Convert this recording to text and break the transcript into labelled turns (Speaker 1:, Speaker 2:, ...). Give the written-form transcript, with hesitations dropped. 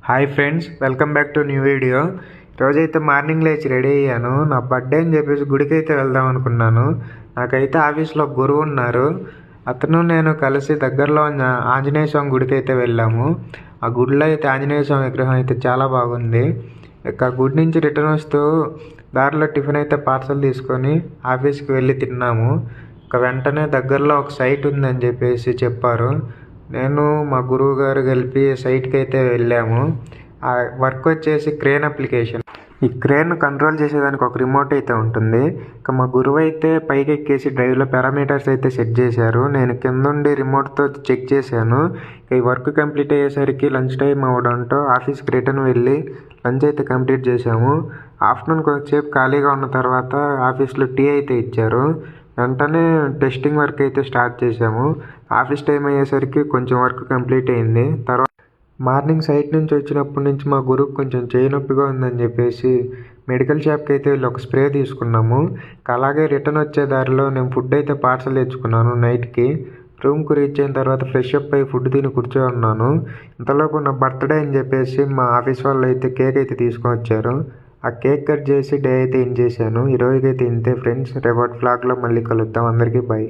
Speaker 1: Hi friends, welcome back to new video. ఈరోజైతే morning లేచి ready అయ్యాను. నా బర్త్డే అని చెప్పేసి గుడికి అయితే వెళ్దాం అనుకున్నాను. నాకైతే ఆఫీస్లో గురువు ఉన్నారు. అతను నేను కలిసి దగ్గరలో ఉన్న ఆంజనేయ స్వామి గుడికి అయితే వెళ్ళాము. ఆ గుడిలో అయితే ఆంజనేయ స్వామి విగ్రహం అయితే చాలా బాగుంది. ఇక గుడి నుంచి రిటర్న్ వస్తూ దారిలో టిఫిన్ అయితే పార్సల్ తీసుకొని ఆఫీస్కి వెళ్ళి తిన్నాము. ఇక వెంటనే దగ్గరలో ఒక సైట్ ఉందని చెప్పేసి చెప్పారు. నేను మా గురువు గారు కలిపి సైట్కి అయితే వెళ్ళాము. ఆ వర్క్ వచ్చేసి క్రేన్ అప్లికేషన్. ఈ క్రేన్ కంట్రోల్ చేసేదానికి ఒక రిమోట్ అయితే ఉంటుంది. ఇక మా గురువు అయితే పైకి ఎక్కేసి డ్రైవ్లో పారామీటర్స్ అయితే సెట్ చేశారు. నేను కిందుండి రిమోట్తో చెక్ చేశాను. ఈ వర్క్ కంప్లీట్ అయ్యేసరికి లంచ్ టైం అవ్వడంతో ఆఫీస్కి రిటర్న్ వెళ్ళి లంచ్ అయితే కంప్లీట్ చేశాము. ఆఫ్టర్నూన్ కొంచెంసేపు ఖాళీగా ఉన్న తర్వాత ఆఫీస్లో టీ అయితే ఇచ్చారు. వెంటనే టెస్టింగ్ వర్క్ అయితే స్టార్ట్ చేసాము. ఆఫీస్ టైం అయ్యేసరికి కొంచెం వర్క్ కంప్లీట్ అయింది. తర్వాత మార్నింగ్ సైట్ నుంచి వచ్చినప్పటి నుంచి మా గురువుకి కొంచెం చేయి నొప్పిగా ఉందని చెప్పేసి మెడికల్ షాప్కి అయితే వెళ్ళి ఒక స్ప్రే తీసుకున్నాము. అలాగే రిటర్న్ వచ్చే దారిలో నేను ఫుడ్ అయితే పార్సల్ తెచ్చుకున్నాను. నైట్కి రూమ్కి రీచ్ అయిన తర్వాత ఫ్రెష్ అప్ అయ్యి ఫుడ్ తిని కూర్చోన్నాను. ఇంతలోపు నా బర్త్డే అని చెప్పేసి మా ఆఫీస్ వాళ్ళు అయితే కేక్ అయితే తీసుకొని వచ్చారు. ఆ కేక్ కట్ చేసి డే అయితే ఎండ్ చేశాను. ఈరోజుకైతే ఇంతే ఫ్రెండ్స్. రేపటి వ్లాగ్లో మళ్ళీ కలుద్దాం. అందరికీ బై.